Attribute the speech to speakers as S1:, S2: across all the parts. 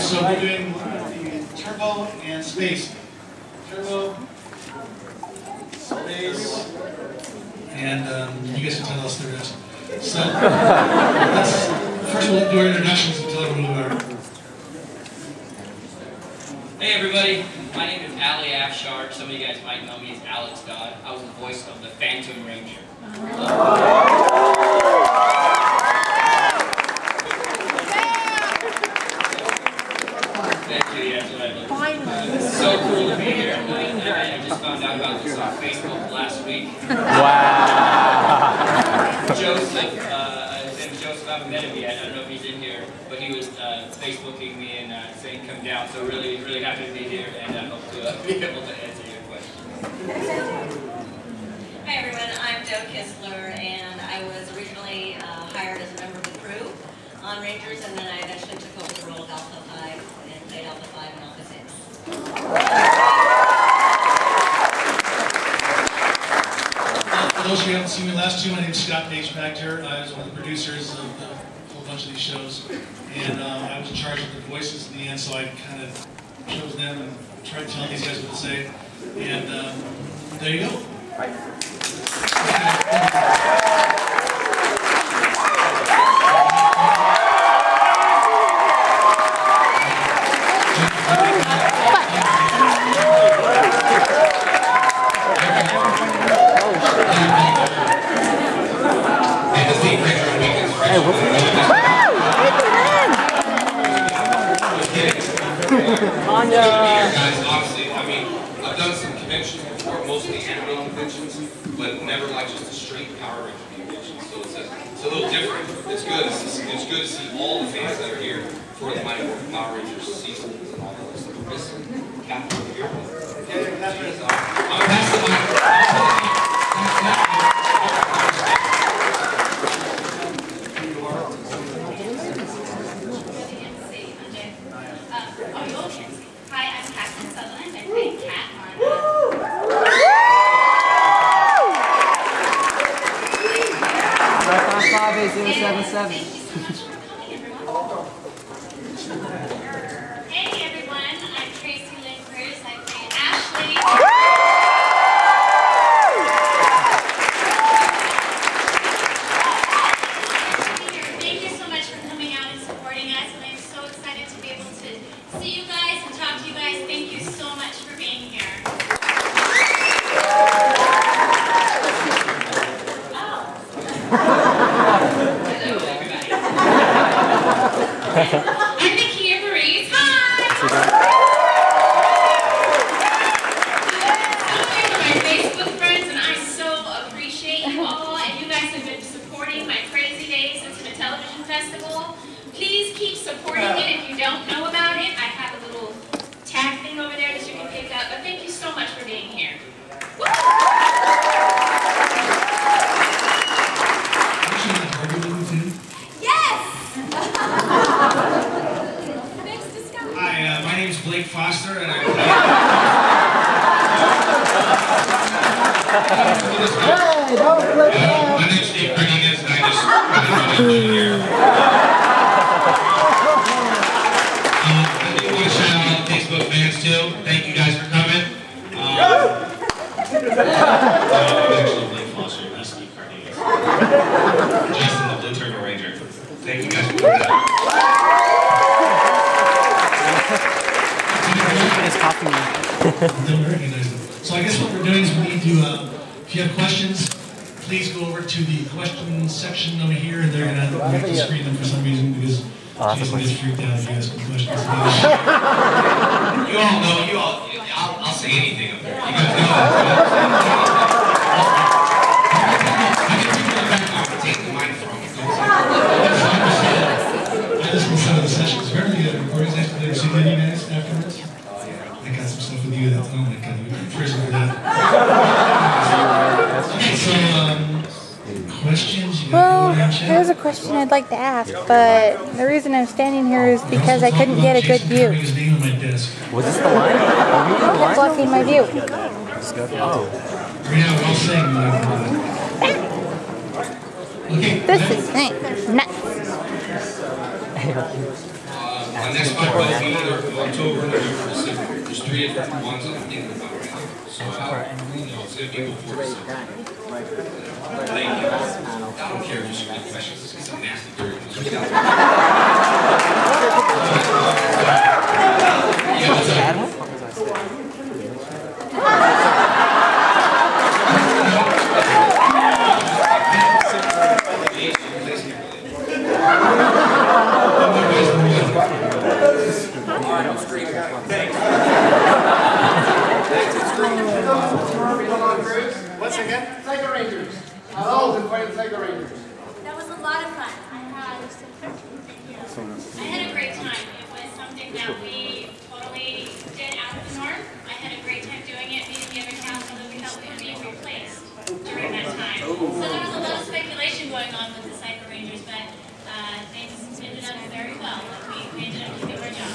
S1: So we're doing the turbo and space. Turbo, space, and you guys can tell us the rest. So let's first we'll do our introductions and tell everyone who we are.
S2: Hey everybody, my name is Ali Afshar. Some of you guys might know me as Alex God. I was the voice of the Phantom Ranger. Thank you, yes, it's so cool to be here. I just found out about this on Facebook last week.
S3: Wow!
S2: Joseph, his name is Joseph, I haven't met him yet. I don't know if he's in here, but he was Facebooking me and saying come down. So really, really happy to be here, and I hope to be able to answer your questions.
S4: Hi everyone, I'm Joe Kistler, and I was originally hired as a member of the crew on Rangers, and then I eventually took over the role of Alpha 5 and played Alpha 5 and Alpha 6.
S1: For those of you who haven't seen me last two, my name is Scott Page back here. I was one of the producers of a whole bunch of these shows, and I was in charge of the voices in the end, so I kind of chose them and tried telling these guys what to say, and there you go.
S3: Hey, what's your name?
S5: Guys, honestly, I mean, I've done some conventions before, mostly anime conventions, but never like just a straight Power Ranger convention. So it's a little different. It's good. It's good to see all the fans that are here for the Mighty Morphin Power Rangers seasons and all that stuff. Chris, Captain over here. I'm past the mic.
S6: Hi, I'm Captain Sutherland. I play Cat on
S3: Thank
S6: you so much for coming, everyone. Hey everyone, I'm Tracy Linkers. I play Ashley. Thank you so much for coming out and supporting us, and I'm so excited to be able to see you guys and talk to you guys. Thank you so much for being here. I'm Nakia Breeze. Hi! Some of my Facebook friends, and I so appreciate you all, and you guys have been supporting my Crazy Days Intimate Television Festival. Please keep supporting it. If you don't know about it, I have a little tag thing over there that you can pick up. But thank you so much for being here.
S1: Hi, my name is Blake Foster, and I'm
S5: My name's Steve Cardenas, and I just here. I do want to shout out Facebook fans too. Thank you guys for coming. I'm actually Blake Foster, not Steve Cardenas. Justin, the Blue Turbo Ranger. Thank you guys for coming out.
S1: Don't recognize them. So I guess what we're doing is we need to, if you have questions, please go over to the questions section over here, and they're going to have to screen them for some reason because Jason gets freaked out if you ask him questions.
S5: You all know, I'll say anything up there. You guys know. Take the mic from me.
S1: I listened to some of the sessions. Apparently, recordings after they received any minutes afterwards. I got some stuff with you that, oh my god, you're in prison for that. So, questions?
S7: Well, there's a question I'd like to ask, but the reason I'm standing here is because I couldn't get a good view.
S3: Was this the line? Are we in the line?
S7: It's blocking my view.
S3: Oh.
S1: Yeah, well saying. Okay.
S7: This is nice. Nuts.
S5: My next fight will be either October, November, December. There's 3 different ones that I'm thinking about right now. So it's going to be before December. Thank you. I don't care if you should get questions. This is some nasty dirty.
S8: Once again, Tiger Rangers. Hello, the Tiger Rangers.
S6: That was a lot of fun. I had a great time. It was something that we totally did out of the norm. I had a great time doing it, meeting the other cast, although we felt we were being replaced during that time. So there was a lot of speculation going on with the Cyber Rangers, but things ended up very well. We ended up keeping our job.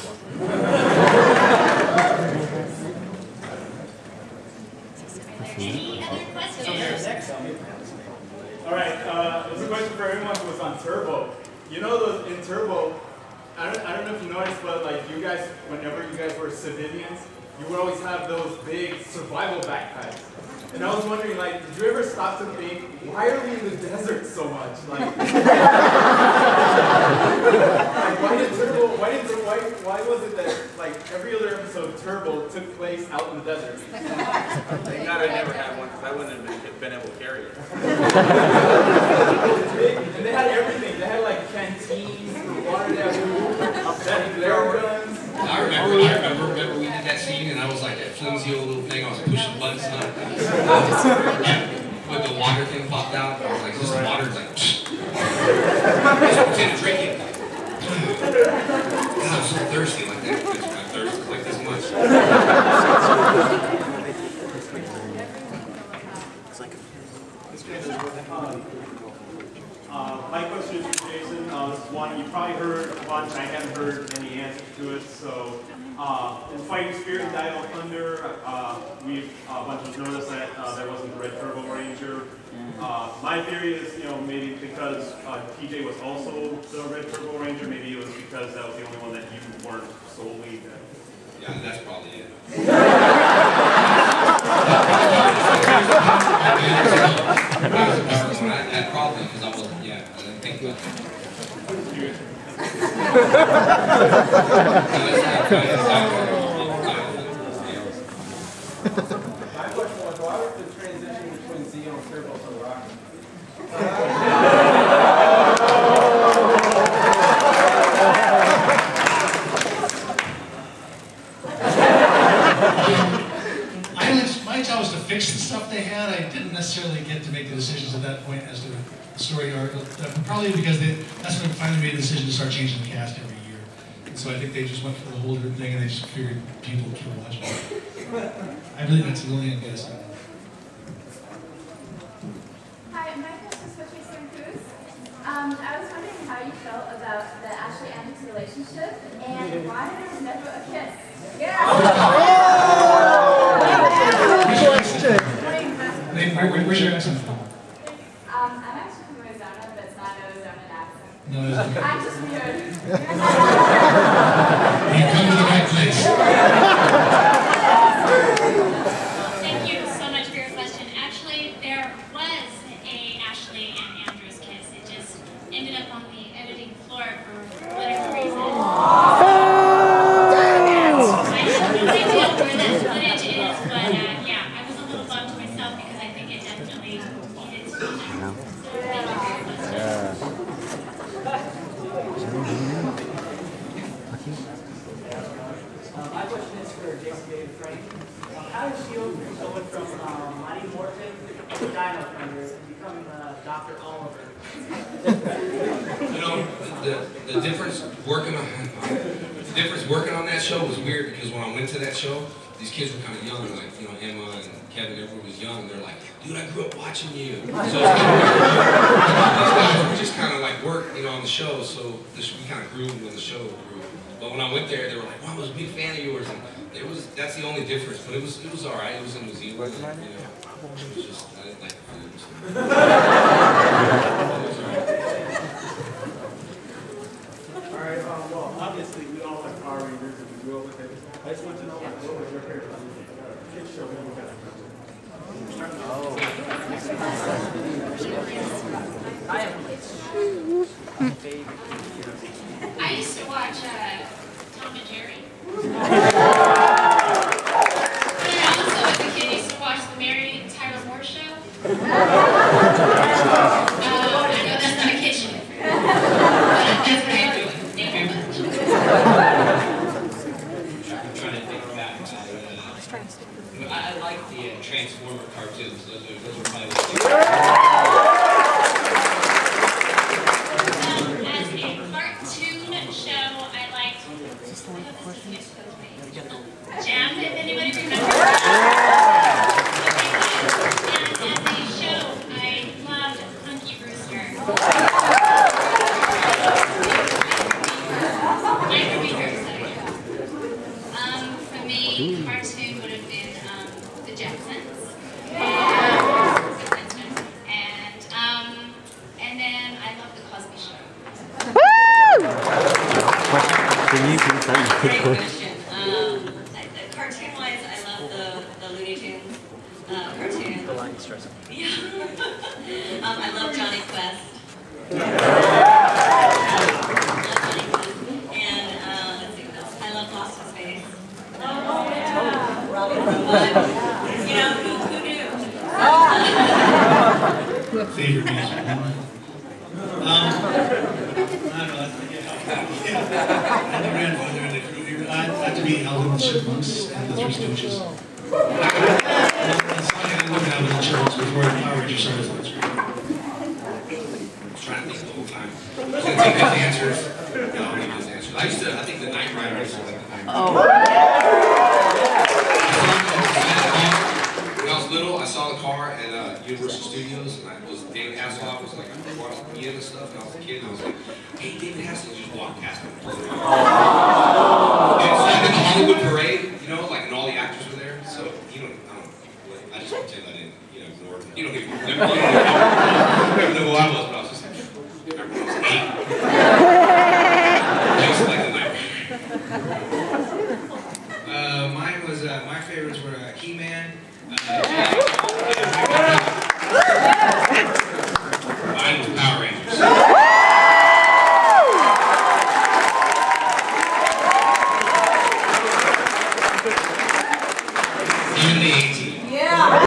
S6: Any other questions?
S9: All right, it's a question for everyone who was on Turbo. You know, in Turbo, I don't know if you noticed, but like you guys, whenever you guys were civilians, you would always have those big survival backpacks. And I was wondering, like, did you ever stop to think, why are we in the desert so much? Like, why was it that, like, every other episode of Turbo took place out in the desert?
S10: Thank God I never had one, because I wouldn't have been able to carry it.
S9: And they had everything. They had, like, canteens, water, they had food, they had flare guns.
S5: I remember we did that scene, and I was like that flimsy old little thing. I was pushing buttons, and when the water thing popped out, I was like, "This is water." It's like, just pretend to drink it. God, I'm so thirsty like that. I'm thirsty like this much.
S9: My question is for Jason. One, you probably heard a bunch, and I haven't heard any answers to it. So, in Fighting Spirit and Dial of Thunder, we've a bunch of us noticed that there wasn't the Red Turbo Ranger. My theory is, you know, maybe because TJ was also the Red Turbo Ranger, maybe it was because that was the only one that you weren't solely.
S5: Yeah, that's probably it. That probably because I wasn't. Yeah, I didn't think about that.
S8: My question was, why was the transition between Zeo and Turbo so rocky?
S1: My job was to fix the stuff they had. I didn't necessarily get to make the decisions at that point as to the story arc. Probably because that's when they finally made the decision to start changing the cast every year. And so I think they just went for the whole different thing, and they just figured people would keep watching it. I believe that's the only guess.
S11: Hi, my question is for Jason Cruz. I was wondering how you felt about the Ashley Andrews relationship and why there was never a kiss.
S1: Where's your accent from?
S11: I'm actually from Arizona, but it's not Arizona accent.
S1: No,
S11: I'm just weird.
S1: You come to the right place.
S6: Thank you so much for your question. Actually, there was a Ashley and Andrews kiss. It just ended up on the editing floor for whatever reason. I have no idea where that footage is, but yeah, I was a little bummed myself because I think it definitely needed to be done. So thank you for your question.
S12: My question is for Jason David Frank. How did you going from Mighty Morphin to Dino Thunder and becoming Dr. Oliver?
S5: You know, the difference working on that show was weird because when I went to that show, these kids were kind of young, like, you know, Emma and Kevin, everyone was young. They're like, dude, I grew up watching you. So it's kind of weird. These guys were just kind of like work, you know, on the show. So we kind of grew when the show grew. But when I went there, they were like, wow, I was a big fan of yours. And that's the only difference. But it was all right. It was in New Zealand. And, you know, it was just, I didn't like the food. So. It was all right.
S12: All right, well, obviously we all
S9: just want to know what was your favorite kids show when you got
S6: I used to watch Tom and Jerry. And also, as a kid, I used to watch the Mary Tyler Moore Show. I know that's not a kid show, but that's what I do. Thank you very much.
S5: I'm trying to think back. I like the Transformer cartoons. Those are probably the
S6: As a cartoon show, I liked Jam, if anybody remembers. And as a show, I loved Hunky Brewster. I could be very excited. For me, cartoon would have been the Jetsons. And then I love the Cosby Show.
S3: Can you
S4: Great question. Cartoon-wise, I love the Looney Tunes cartoon.
S3: The line is stressing.
S4: Yeah. I love Johnny Quest. And let's see what else. I love Lost in Space. Oh yeah. You know, who knew?
S1: Favorite music? I don't know. I'm the grandfather in the crew here. I'd like to be Alvin and the Chipmunks and the Three Stooges. That's something I looked at with the Chipmunks before Power Rangers started. So it's great.
S5: I was trying to think the whole time. I was going to take those answers. No, I'll leave those answers. I think the Knight Riders were like the Knight Riders. When I was little, I saw the car at Universal Studios, and David Hasselhoff was like, I watched Ian and stuff, and I was a kid, and I was like, hey, David Hasselhoff just walked past me. And so I did the Hollywood Parade, you know, like, and all the actors were there, so, I don't know, I just pretend I didn't, ignore it. You don't even remember.